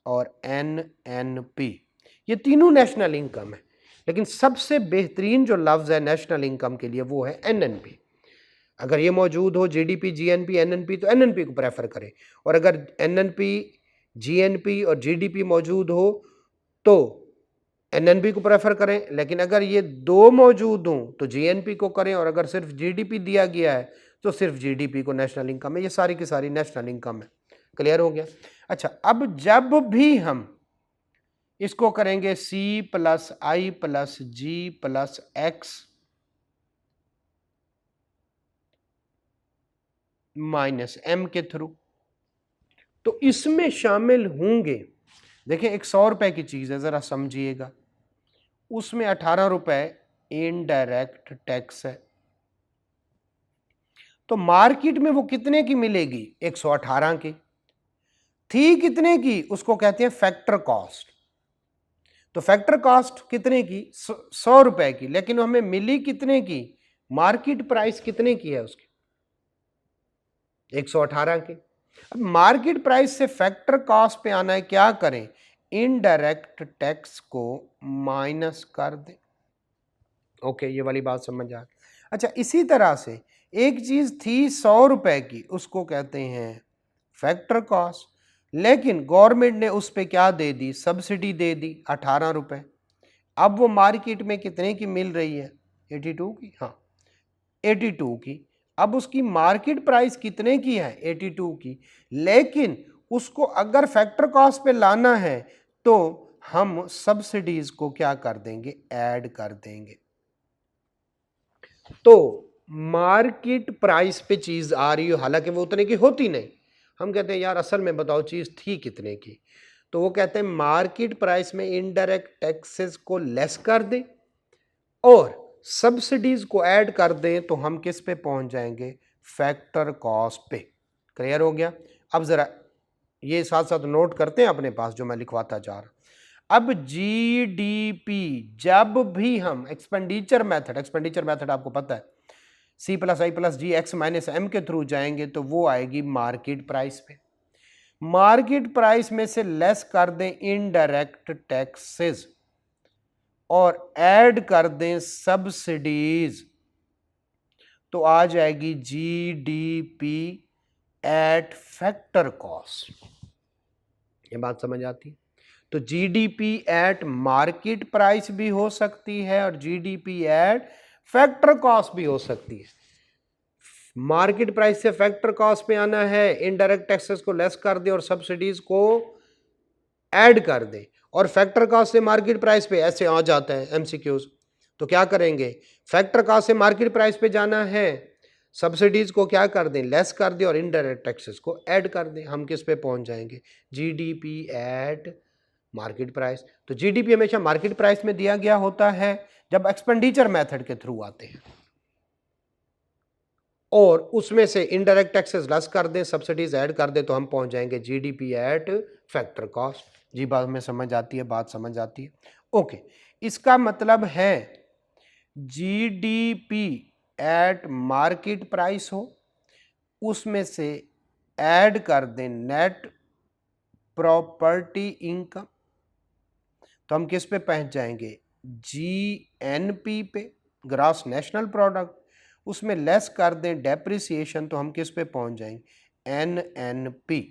और एनएनपी, ये तीनों नेशनल इनकम है, लेकिन सबसे बेहतरीन जो लफ्ज़ है नेशनल इनकम के लिए वो है एनएनपी। अगर ये मौजूद हो जीडीपी, जीएनपी, एनएनपी, तो एनएनपी को प्रेफर करें, और अगर एनएनपी, जीएनपी और जीडीपी मौजूद हो तो एनएनपी को प्रेफर करें। लेकिन अगर ये दो मौजूद हों तो जीएनपी को करें, और अगर सिर्फ जीडीपी दिया गया है तो सिर्फ जीडीपी को नेशनल इनकम है। ये सारी की सारी नेशनल इनकम है। क्लियर हो गया? अच्छा, अब जब भी हम इसको करेंगे C + I + G + X - M के थ्रू, तो इसमें शामिल होंगे, देखिए एक 100 रुपए की चीज है, जरा समझिएगा, उसमें 18 रुपए इनडायरेक्ट टैक्स है, तो मार्केट में वो कितने की मिलेगी? 118 की। थी कितने की? उसको कहते हैं फैक्टर कॉस्ट। तो फैक्टर कॉस्ट कितने की? 100 रुपए की, लेकिन हमें मिली कितने की? मार्केट प्राइस कितने की है उसकी? 118 की। अब मार्केट प्राइस से फैक्टर कॉस्ट पे आना है, क्या करें? इनडायरेक्ट टैक्स को माइनस कर दें। ओके, ये वाली बात समझ आ गई। अच्छा, इसी तरह से एक चीज थी 100 रुपए की, उसको कहते हैं फैक्टर कॉस्ट, लेकिन गवर्नमेंट ने उस पे क्या दे दी? सब्सिडी दे दी 18 रुपए। अब वो मार्केट में कितने की मिल रही है? 82 की। हाँ, 82 की। अब उसकी मार्केट प्राइस कितने की है? 82 की। लेकिन उसको अगर फैक्टर कॉस्ट पे लाना है तो हम सब्सिडीज को क्या कर देंगे? ऐड कर देंगे। तो मार्केट प्राइस पे चीज आ रही हो, हालांकि वो उतने की होती नहीं, हम कहते हैं यार असल में बताओ चीज थी कितने की, तो वो कहते हैं मार्केट प्राइस में इनडायरेक्ट टैक्सेस को लेस कर दें और सब्सिडीज को ऐड कर दें, तो हम किस पे पहुंच जाएंगे? फैक्टर कॉस्ट पे। क्लियर हो गया? अब जरा ये साथ साथ नोट करते हैं अपने पास जो मैं लिखवाता जा रहा। अब जीडीपी, जब भी हम एक्सपेंडिचर मेथड आपको पता है सी plus I plus G X minus M के थ्रू जाएंगे तो वो आएगी मार्केट प्राइस पे। मार्केट प्राइस में से लेस कर दें इनडायरेक्ट टैक्सेस और ऐड कर दें सब्सिडीज तो आ जाएगी जीडीपी एट फैक्टर कॉस्ट। ये बात समझ आती है? तो जीडीपी एट मार्केट प्राइस भी हो सकती है और जीडीपी एट फैक्टर कॉस्ट भी हो सकती है। मार्केट प्राइस से फैक्टर कॉस्ट पे आना है, इनडायरेक्ट टैक्सेस को लेस कर दे और सब्सिडीज को ऐड कर दे, और फैक्टर कॉस्ट से मार्केट प्राइस पे ऐसे आ जाता है एमसीक्यूज। तो क्या करेंगे, फैक्टर कॉस्ट से मार्केट प्राइस पे जाना है, सब्सिडीज को क्या कर दें, लेस कर दें और इनडायरेक्ट टैक्सेस को ऐड कर दें। हम किस पे पहुंच जाएंगे, जीडीपी एट मार्केट प्राइस। तो जीडीपी हमेशा मार्केट प्राइस में दिया गया होता है जब एक्सपेंडिचर मेथड के थ्रू आते हैं, और उसमें से इनडायरेक्ट टैक्सेस लेस कर दें, सब्सिडीज ऐड कर दें, तो हम पहुंच जाएंगे जीडीपी एट फैक्टर कॉस्ट। जी बात में समझ आती है, बात समझ आती है? ओके, इसका मतलब है जीडीपी एट मार्केट प्राइस हो, उसमें से ऐड कर दें नेट प्रॉपर्टी इनकम, तो हम किस पे पहुंच जाएंगे, जीएनपी पे, ग्रॉस नेशनल प्रोडक्ट, उसमें लेस कर दें डेप्रिसिएशन, तो हम किस पे पहुंच जाएंगे, एनएनपी।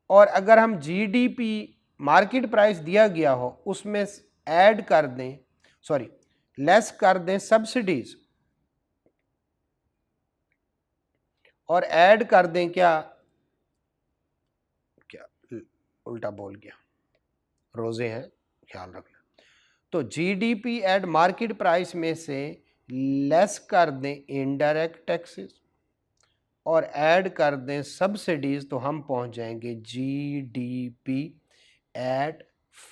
और अगर हम जीडीपी मार्केट प्राइस दिया गया हो उसमें ऐड कर दें, सॉरी लेस कर दें सब्सिडीज और ऐड कर दें क्या उल्टा बोल गया, रोजे हैं, ख्याल रखना। तो जीडीपी एट मार्केट प्राइस में से लेस कर दें इनडायरेक्ट टैक्सेस और ऐड कर दें सब्सिडीज, तो हम पहुंच जाएंगे जीडीपी एट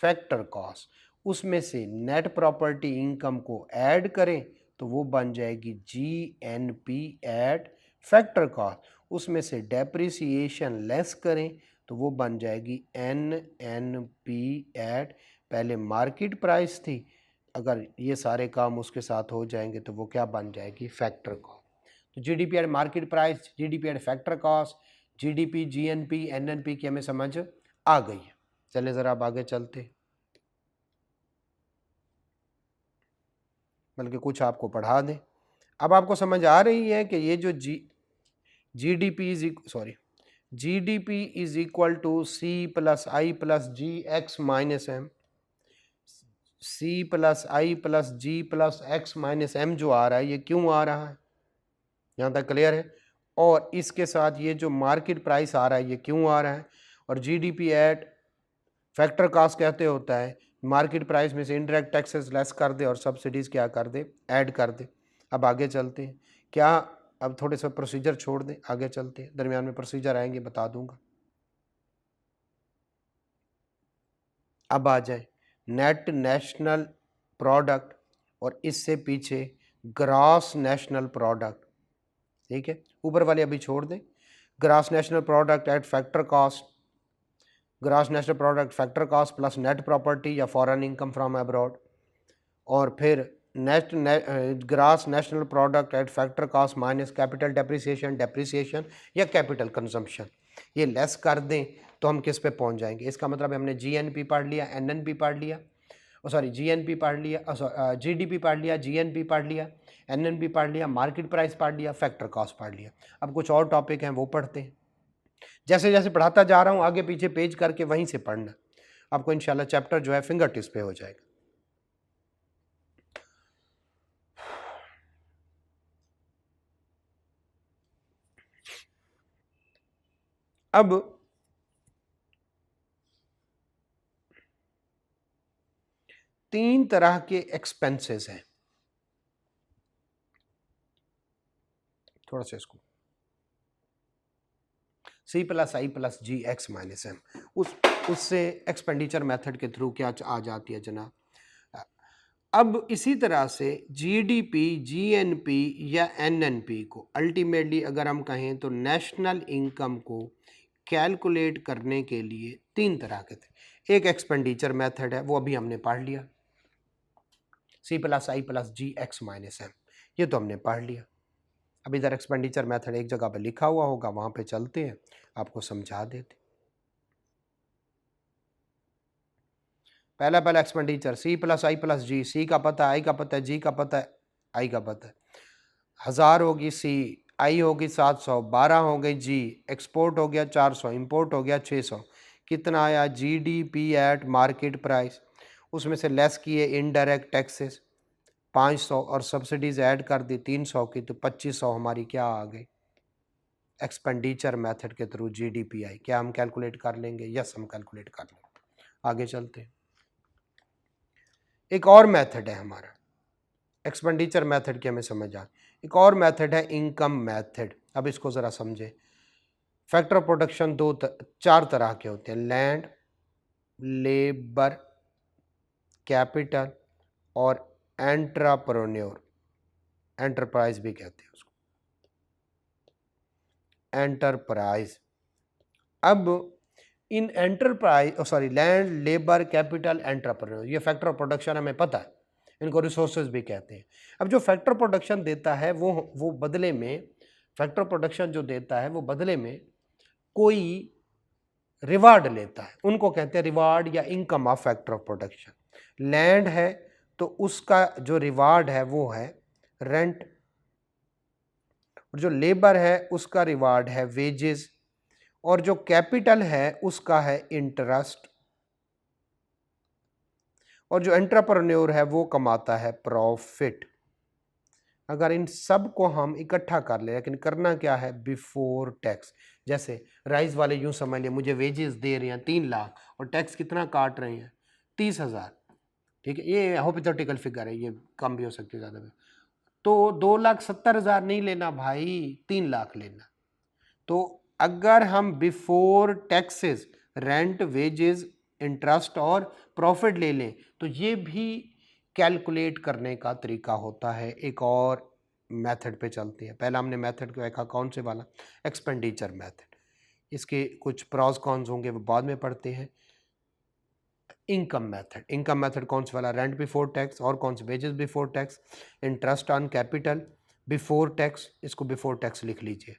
फैक्टर कॉस्ट। उसमें से नेट प्रॉपर्टी इनकम को ऐड करें तो वो बन जाएगी जीएनपी एट फैक्टर कॉस्ट। उसमें से डेप्रिसिएशन लेस करें तो वो बन जाएगी एनएनपी एट, पहले मार्केट प्राइस थी, अगर ये सारे काम उसके साथ हो जाएंगे तो वो क्या बन जाएगी, फैक्टर कॉस्ट। तो GDP at market price, GDP at factor cost, GDP, GNP, NNP की हमें समझ आ गई है। चले जरा अब आगे चलते, बल्कि कुछ आपको पढ़ा दें। अब आपको समझ आ रही है कि ये जो GDP is equal to C plus I plus G X minus M, C plus I plus G plus X minus M जो आ रहा है ये क्यों आ रहा है, यहाँ तक क्लियर है? और इसके साथ ये जो मार्केट प्राइस आ रहा है ये क्यों आ रहा है, और जीडीपी एट फैक्टर कॉस्ट कहते होता है मार्केट प्राइस में से इनडायरेक्ट टैक्सेस लेस कर दे और सब्सिडीज क्या कर दे, ऐड कर दे। अब आगे चलते हैं, क्या अब थोड़े सा प्रोसीजर छोड़ दें, आगे चलते हैं, दरमियान में प्रोसीजर आएंगे बता दूंगा। अब आ जाए नेट नेशनल प्रोडक्ट और इससे पीछे ग्रॉस नेशनल प्रोडक्ट, ठीक है, ऊपर वाले अभी छोड़ दें। Gross national product at factor cost, gross national product factor cost plus net property या फॉरेन इनकम फ्रॉम अब्रॉड, और फिर net gross national product at factor cost minus capital depreciation या कैपिटल कंजम्पशन, ये लेस कर दें तो हम किस पे पहुंच जाएंगे। इसका मतलब हमने जीएनपी पढ़ लिया, एनएनपी पढ़ लिया, सॉरी जीएनपी पढ़ लिया, जीडीपी पढ़ लिया, जीएनपी पढ़ लिया, एनएनपी पढ़ लिया, मार्केट प्राइस पढ़ लिया, फैक्टर कॉस्ट पढ़ लिया। अब कुछ और टॉपिक हैं वो पढ़ते हैं, जैसे जैसे पढ़ाता जा रहा हूँ आगे पीछे पेज करके वहीं से पढ़ना, आपको इंशाल्लाह चैप्टर जो है फिंगर टिप्स पे हो जाएगा। अब तीन तरह के एक्सपेंसेस हैं, थोड़ा सा इसको सी plus I plus G X minus M, उससे एक्सपेंडिचर मेथड के थ्रू क्या आ जाती है जनाब। अब इसी तरह से जीडीपी, जीएनपी या एनएनपी को अल्टीमेटली अगर हम कहें तो नेशनल इनकम को कैलकुलेट करने के लिए तीन तरह के थे। एक एक्सपेंडिचर मेथड है वो अभी हमने पढ़ लिया, सी plus I plus G X minus M, ये तो हमने पढ़ लिया। अब इधर एक्सपेंडिचर मेथड एक जगह पे लिखा हुआ होगा, वहाँ पे चलते हैं, आपको समझा देते। पहला expenditure C plus I plus जी, सी का पता है, आई का पता है, जी का पता है, आई का पता है। 1000 होगी सी, आई होगी 700, 12 हो गई जी, एक्सपोर्ट हो गया 400, इंपोर्ट हो गया 600। कितना आया? जीडीपी एट मार्केट प्राइस, उसमें से लेस किए इनडायरेक्ट टैक्सेस 500 और सब्सिडीज ऐड कर दी 300 की, तो 2500 हमारी क्या आ गई? एक्सपेंडिचर मेथड के थ्रू जीडीपी आई। क्या हम कैलकुलेट कर लेंगे? यस, हम कैलकुलेट कर लेंगे। आगे चलते हैं। एक और मेथड है हमारा, एक्सपेंडिचर मेथड की हमें समझ आ, एक और मेथड है इनकम मेथड। अब इसको ज़रा समझे। फैक्टर ऑफ प्रोडक्शन चार तरह के होते हैं, लैंड, लेबर, कैपिटल और एंटरप्रेन्योर, एंटरप्राइज भी कहते हैं उसको, एंटरप्राइज। अब इन enterprise land, labour, capital, entrepreneur, ये फैक्टर ऑफ प्रोडक्शन हमें पता है, इनको रिसोर्सेज भी कहते हैं। अब जो फैक्टर प्रोडक्शन देता है वो बदले में, फैक्टर प्रोडक्शन जो देता है वो बदले में कोई रिवार्ड लेता है, उनको कहते हैं रिवार्ड या income of factor of production. Land है तो उसका जो रिवार्ड है वो है रेंट, और जो लेबर है उसका रिवार्ड है वेजेस, और जो कैपिटल है उसका है इंटरेस्ट, और जो एंटरप्रेन्योर है वो कमाता है प्रॉफिट। अगर इन सब को हम इकट्ठा कर ले, लेकिन करना क्या है? Before tax. जैसे राइस वाले यूं समझ लिया, मुझे वेजेस दे रहे हैं 3 लाख और टैक्स कितना काट रहे हैं? 30,000। ठीक है, ये हाइपोथेटिकल फिगर है, ये कम भी हो सकती है, ज़्यादा भी। तो 2,70,000 नहीं लेना भाई, 3 लाख लेना। तो अगर हम before taxes rent, wages, interest और प्रॉफिट ले लें तो ये भी कैलकुलेट करने का तरीका होता है। एक और मेथड पे चलते हैं। पहला हमने मेथड को देखा, कौन से वाला? Expenditure method. इसके कुछ प्रॉस कॉन्स होंगे, वो बाद में पढ़ते हैं। इनकम मेथड, इनकम मेथड कौन सा वाला? रेंट बिफोर टैक्स, और कौन से? Wages before tax, interest on capital before tax, इसको बिफोर टैक्स लिख लीजिए,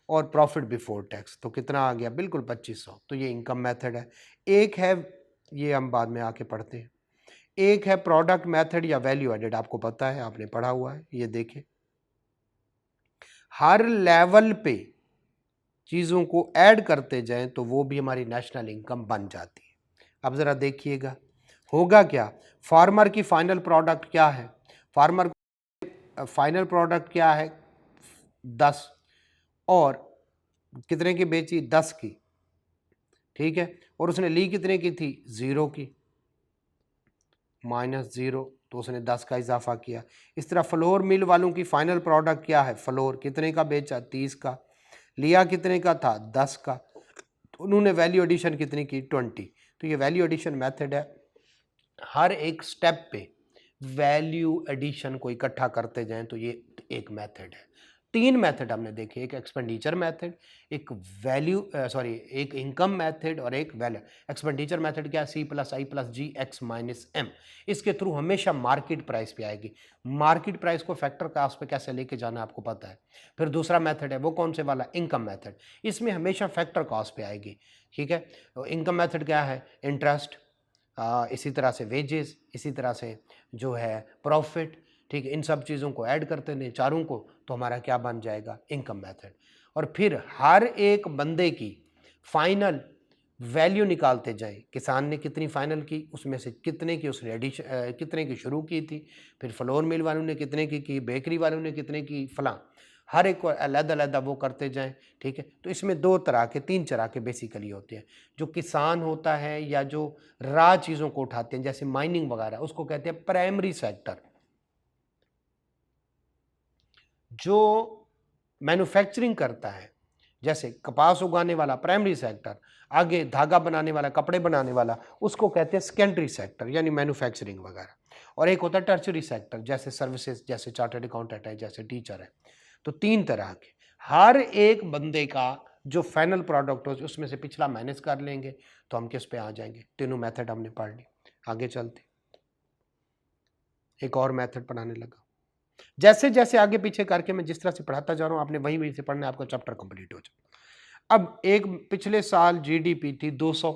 और प्रॉफिट बिफोर टैक्स। तो कितना आ गया? बिल्कुल 2500। तो ये इनकम मेथड है। एक है, ये हम बाद में आके पढ़ते हैं, एक है प्रोडक्ट मेथड या वैल्यू एडेड। आपको पता है, आपने पढ़ा हुआ है, ये देखें। हर लेवल पे चीज़ों को ऐड करते जाएं तो वो भी हमारी नेशनल इनकम बन जाती है। अब ज़रा देखिएगा होगा क्या। फार्मर की फाइनल प्रोडक्ट क्या है? फार्मर फाइनल प्रोडक्ट क्या है? 10, और कितने की बेची? 10 की। ठीक है, और उसने ली कितने की थी? 0 की, -0, तो उसने 10 का इजाफा किया। इस तरह फ्लोर मिल वालों की फाइनल प्रोडक्ट क्या है? फ्लोर। कितने का बेचा? 30 का। लिया कितने का था? 10 का। तो उन्होंने वैल्यू एडिशन कितनी की? 20। तो ये वैल्यू एडिशन मेथड है। हर एक स्टेप पे वैल्यू एडिशन को इकट्ठा करते जाएं तो ये एक मेथड है। 3 मेथड हमने देखे, एक एक्सपेंडिचर मेथड, एक एक इनकम मेथड, और एक वैल्यू। एक्सपेंडिचर मेथड क्या है? सी plus I plus G X minus M. इसके थ्रू हमेशा मार्केट प्राइस पे आएगी। मार्केट प्राइस को फैक्टर कास्ट पे कैसे लेके जाना आपको पता है। फिर दूसरा मेथड है वो कौन से वाला? Income method. इसमें हमेशा फैक्टर कास्ट पे आएगी। ठीक है, इनकम मेथड क्या है? इंटरेस्ट, इसी तरह से वेजेस, इसी तरह से जो है प्रॉफिट। ठीक है, इन सब चीज़ों को ऐड करते हैं चारों को, तो हमारा क्या बन जाएगा? Income method. और फिर हर एक बंदे की फाइनल वैल्यू निकालते जाए, किसान ने कितनी फाइनल की, उसमें से कितने की उसने एडिशन कितने की शुरू की थी, फिर फ्लोर मिल वालों ने कितने की, बेकरी वालों ने कितने की, फलां। हर एक को अलग-अलग वो करते जाएं। ठीक है, तो इसमें 2 तरह के, 3 तरह के बेसिकली होते हैं। जो किसान होता है या जो रॉ चीज़ों को उठाते हैं, जैसे माइनिंग वगैरह, उसको कहते हैं प्राइमरी सेक्टर। जो मैन्युफैक्चरिंग करता है, जैसे कपास उगाने वाला प्राइमरी सेक्टर, आगे धागा बनाने वाला, कपड़े बनाने वाला, उसको कहते हैं सेकेंडरी सेक्टर, यानी मैन्युफैक्चरिंग वगैरह। और एक होता है टर्शरी सेक्टर, जैसे सर्विसेज, जैसे चार्टर्ड अकाउंटेंट है, जैसे टीचर है। तो 3 तरह के। हर एक बंदे का जो फाइनल प्रोडक्ट हो उसमें से पिछला माइनस कर लेंगे तो हम किस पे आ जाएंगे? तीनों मेथड हमने पढ़ ली। आगे चलते एक और मेथड पढ़ाने लगा। जैसे जैसे आगे पीछे करके मैं जिस तरह से पढ़ाता जा रहा हूं, आपने वहीं वहीं से पढ़ना है, आपका चैप्टर कंप्लीट हो जाए। अब एक पिछले साल जीडीपी थी 200,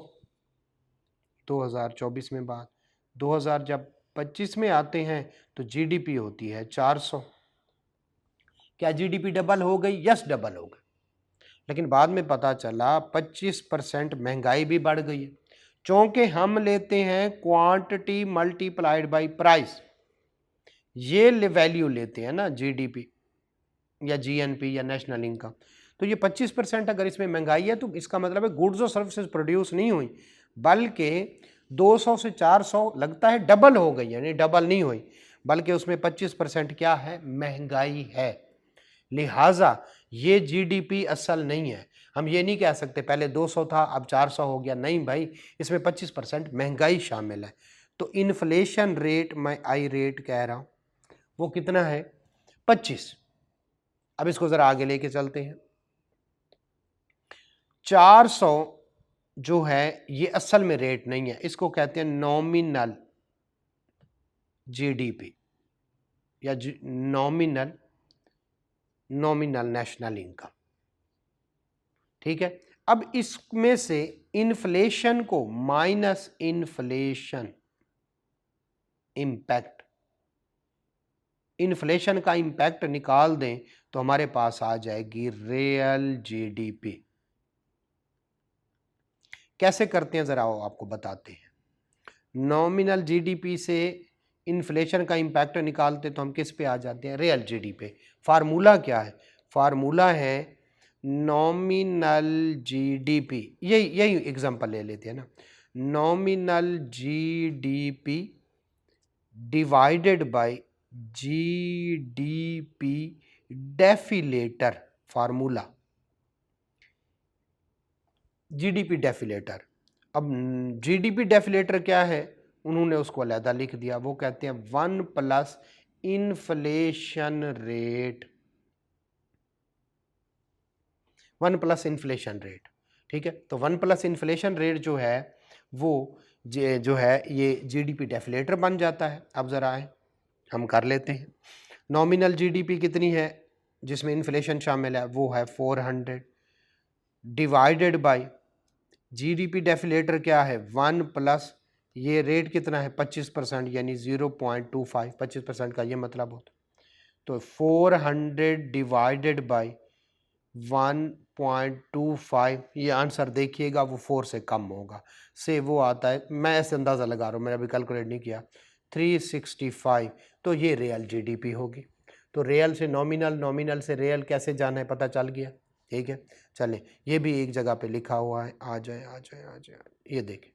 2024 में बात, 2000 जब 25 में आते हैं तो जीडीपी होती है 400। क्या जीडीपी डबल हो गई? यस, डबल हो गई। लेकिन बाद में पता चला 25% महंगाई भी बढ़ गई है, क्योंकि हम लेते हैं क्वांटिटी मल्टीप्लाइड बाय प्राइस, ये वैल्यू लेते हैं ना जीडीपी या जीएनपी या नेशनल इनकम। तो ये 25% अगर इसमें महंगाई है तो इसका मतलब है गुड्स और सर्विसेज प्रोड्यूस नहीं हुई, बल्कि 200 से 400 लगता है डबल हो गई, यानी डबल नहीं हुई, बल्कि उसमें 25% क्या है? महंगाई है। लिहाजा ये जीडीपी असल नहीं है। हम ये नहीं कह सकते पहले 200 था अब 400 हो गया, नहीं भाई, इसमें 25% महंगाई शामिल है। तो इन्फ्लेशन रेट, मैं आई रेट कह रहा हूं, वो कितना है? 25। अब इसको जरा आगे लेके चलते हैं। 400 जो है ये असल में रेट नहीं है, इसको कहते हैं नॉमिनल जीडीपी या नॉमिनल नेशनल इनकम। ठीक है, अब इसमें से इन्फ्लेशन को माइनस इन्फ्लेशन इंपैक्ट, इन्फ्लेशन का इंपैक्ट निकाल दें तो हमारे पास आ जाएगी रियल जीडीपी। कैसे करते हैं जरा आपको बताते हैं। नॉमिनल जीडीपी से इन्फ्लेशन का इंपैक्ट निकालते तो हम किस पे आ जाते हैं? Real GDP. फार्मूला क्या है? फार्मूला है नॉमिनल जीडीपी, यही यही एग्जांपल ले लेते हैं ना, nominal GDP divided by GDP deflator. Formula GDP deflator. अब जीडीपी डेफिलेटर क्या है? उन्होंने उसको अलहदा लिख दिया, वो कहते हैं 1 plus inflation rate, 1 plus inflation rate. ठीक है, तो 1 प्लस इन्फ्लेशन रेट जो है वो जो है ये जीडीपी डेफिलेटर बन जाता है। अब ज़रा आए हम कर लेते हैं। नॉमिनल जीडीपी कितनी है जिसमें इन्फ्लेशन शामिल है? वो है 400 डिवाइडेड बाय जीडीपी डेफिलेटर क्या है? 1 प्लस ये रेट कितना है? 25%, यानी 0.25, 25% का ये मतलब होता। तो 400 डिवाइडेड बाय 1.25, ये आंसर देखिएगा वो 4 से कम होगा, से वो आता है, मैं ऐसे अंदाज़ा लगा रहा हूँ, मैंने अभी कैलकुलेट नहीं किया, 365। तो ये रियल जीडीपी होगी। तो रियल से नॉमिनल, नॉमिनल से रियल कैसे जाना है पता चल गया। ठीक है, चलें, ये भी एक जगह पे लिखा हुआ है, आ जाए आ जाए आ जाए, ये देखें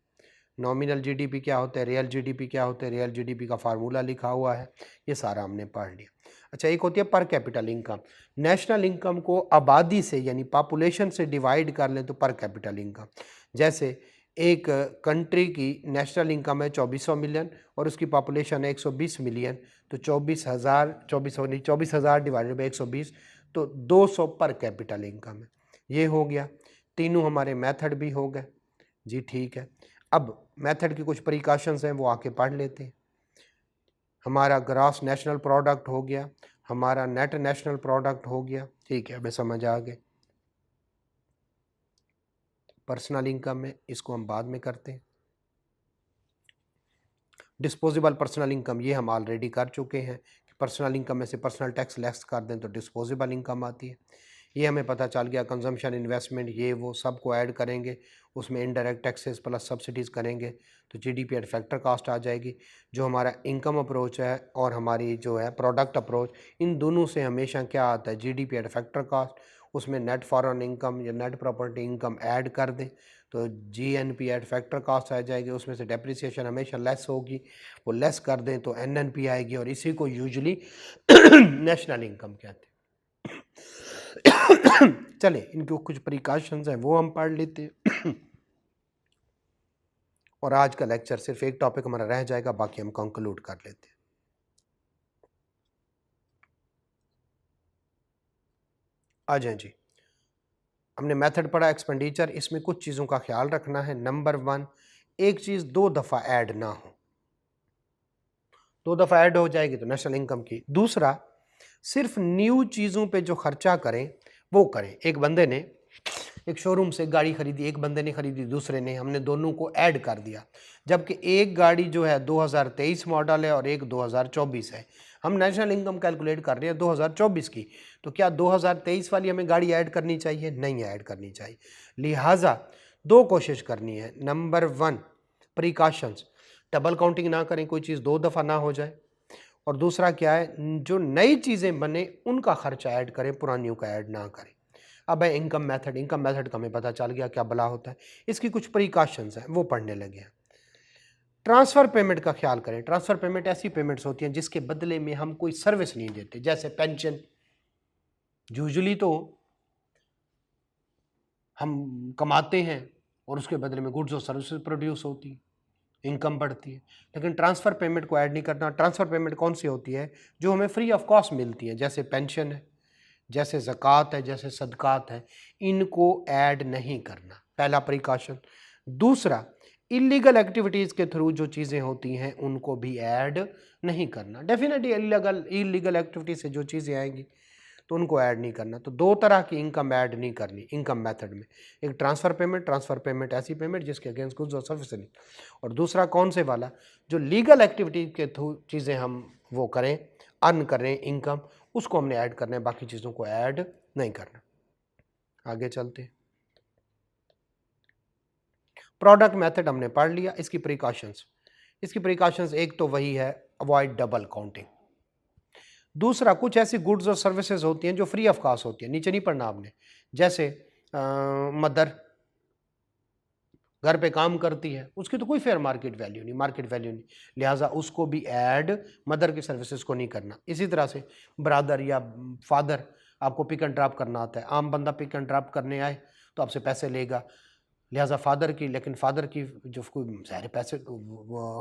नॉमिनल जीडीपी क्या होता है, रियल जीडीपी क्या होता है, रियल जीडीपी का फार्मूला लिखा हुआ है, ये सारा हमने पढ़ लिया। अच्छा, एक होती है पर कैपिटल इनकम। नेशनल इनकम को आबादी से यानी पॉपुलेशन से डिवाइड कर लें तो पर कैपिटल इनकम। जैसे एक कंट्री की नेशनल इनकम है 2400 मिलियन और उसकी पॉपुलेशन है 120 मिलियन, तो 24,000 डिवाइडेड बाई 120, तो 200 पर कैपिटल इनकम है। ये हो गया, तीनों हमारे मेथड भी हो गए जी। ठीक है, अब मेथड की कुछ प्रिकॉशंस हैं वो आके पढ़ लेते हैं। हमारा ग्रॉस नेशनल प्रोडक्ट हो गया, हमारा नेट नेशनल प्रोडक्ट हो गया। ठीक है, हमें समझ आ गए। पर्सनल इनकम है, इसको हम बाद में करते हैं। डिस्पोजेबल पर्सनल इनकम ये हम ऑलरेडी कर चुके हैं, पर्सनल इनकम में से पर्सनल टैक्स लेस कर दें तो डिस्पोजेबल इनकम आती है। ये हमें पता चल गया। कंजम्पशन, इन्वेस्टमेंट, ये वो सबको ऐड करेंगे, उसमें इनडायरेक्ट टैक्सेस प्लस सब्सिडीज़ करेंगे तो जीडीपी एट फैक्टर कास्ट आ जाएगी। जो हमारा इनकम अप्रोच है और हमारी जो है प्रोडक्ट अप्रोच, इन दोनों से हमेशा क्या आता है? GDP at factor cost. उसमें नेट फॉरेन इनकम या नेट प्रॉपर्टी इनकम ऐड कर दें तो जीएनपी एट फैक्टर कास्ट आ जाएगी। उसमें से डेप्रिसिएशन हमेशा लेस होगी, वो लेस कर दें तो एनएनपी आएगी, और इसी को यूजुअली नेशनल इनकम कहते हैं। चले, इनके कुछ प्रिकॉशंस हैं वो हम पढ़ लेते हैं और आज का लेक्चर सिर्फ एक टॉपिक हमारा रह जाएगा, बाकी हम कंक्लूड कर लेते हैं। आ जाए जी, हमने मेथड पढ़ा एक्सपेंडिचर। इसमें कुछ चीज़ों का ख्याल रखना है। नंबर 1, एक चीज़ 2 दफ़ा ऐड ना हो, 2 दफ़ा ऐड हो जाएगी तो नेशनल इनकम की। दूसरा, सिर्फ न्यू चीज़ों पे जो खर्चा करें वो करें। एक बंदे ने एक शोरूम से गाड़ी खरीदी, एक बंदे ने खरीदी, दूसरे ने, हमने दोनों को ऐड कर दिया, जबकि एक गाड़ी जो है 2023 मॉडल है और एक 2024 है। हम नेशनल इनकम कैलकुलेट कर रहे हैं 2024 की, तो क्या 2023 वाली हमें गाड़ी ऐड करनी चाहिए? नहीं ऐड करनी चाहिए। लिहाजा दो कोशिश करनी है। नंबर 1 प्रिकॉशंस, डबल काउंटिंग ना करें, कोई चीज़ 2 दफ़ा ना हो जाए। और दूसरा क्या है, जो नई चीज़ें बने उनका खर्चा ऐड करें, पुरानियों का ऐड ना करें। अब है इनकम मेथड का हमें पता चल गया क्या भला होता है। इसकी कुछ प्रिकॉशंस हैं वो पढ़ने लगे हैं। ट्रांसफ़र पेमेंट का ख्याल करें। ट्रांसफ़र पेमेंट ऐसी पेमेंट्स होती हैं जिसके बदले में हम कोई सर्विस नहीं देते, जैसे पेंशन। यूजुअली तो हम कमाते हैं और उसके बदले में गुड्स और सर्विसेज प्रोड्यूस होती है, इनकम बढ़ती है, लेकिन ट्रांसफ़र पेमेंट को ऐड नहीं करना। ट्रांसफ़र पेमेंट कौन सी होती है? जो हमें फ्री ऑफ कॉस्ट मिलती है, जैसे पेंशन है, जैसे ज़कात है, जैसे सदकात है, इनको ऐड नहीं करना, पहला प्रिकॉशन। दूसरा, इलीगल एक्टिविटीज़ के थ्रू जो चीज़ें होती हैं उनको भी ऐड नहीं करना। डेफिनेटली इलीगल एक्टिविटी से जो चीज़ें आएंगी तो उनको ऐड नहीं करना। तो दो तरह की इनकम ऐड नहीं करनी इनकम मेथड में। एक ट्रांसफ़र पेमेंट ऐसी पेमेंट जिसके अगेंस्ट गुड्स और सर्विस नहीं, और दूसरा कौन से वाला, जो लीगल एक्टिविटी के थ्रू चीज़ें हम वो करें, अर्न करें इनकम, उसको हमने ऐड करना है, बाकी चीज़ों को ऐड नहीं करना। आगे चलते हैं। प्रोडक्ट मेथड हमने पढ़ लिया। इसकी प्रिकॉशंस एक तो वही है, अवॉइड डबल काउंटिंग। दूसरा, कुछ ऐसी गुड्स और सर्विसेज होती हैं जो फ्री ऑफ कॉस्ट होती है, नीचे नहीं पढ़ना आपने, जैसे मदर घर पे काम करती है, उसकी तो कोई फेयर मार्केट वैल्यू नहीं, लिहाजा उसको भी ऐड, मदर की सर्विसेज को नहीं करना। इसी तरह से ब्रदर या फादर, आपको पिक एंड ड्रॉप करना आता है, आम बंदा पिक एंड ड्रॉप करने आए तो आपसे पैसे लेगा, लिहाजा फादर की जो कोई सारे पैसे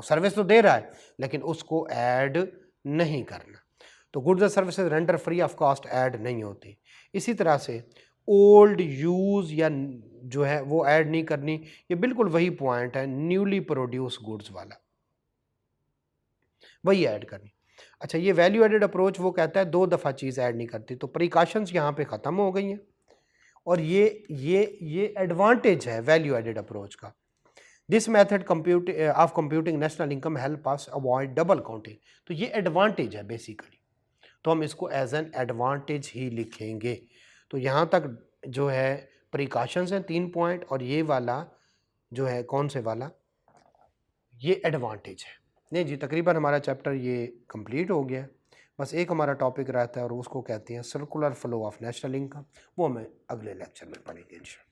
सर्विस तो दे रहा है लेकिन उसको ऐड नहीं करना। तो goods and services render free of cost add नहीं होती। इसी तरह से ओल्ड यूज़ या जो है वो ऐड नहीं करनी। ये बिल्कुल वही पॉइंट है न्यूली प्रोड्यूस गुड्स वाला, वही ऐड करनी। अच्छा, ये वैल्यू एडेड अप्रोच वो कहता है 2 दफ़ा चीज़ ऐड नहीं करती, तो प्रिकॉशंस यहाँ पे ख़त्म हो गई हैं। और ये एडवांटेज है वैल्यू एडेड अप्रोच का। This method of computing national income help us avoid double counting. तो ये एडवांटेज है बेसिकली, तो हम इसको एज एन एडवांटेज ही लिखेंगे। तो यहाँ तक जो है प्रिकॉशंस हैं 3 पॉइंट, और ये वाला जो है कौन से वाला, ये एडवांटेज है। नहीं जी, तकरीबन हमारा चैप्टर ये कंप्लीट हो गया। बस एक हमारा टॉपिक रहता है और उसको कहते हैं circular flow of national income, वो हमें अगले लेक्चर में पढ़ेंगे इंशाल्लाह।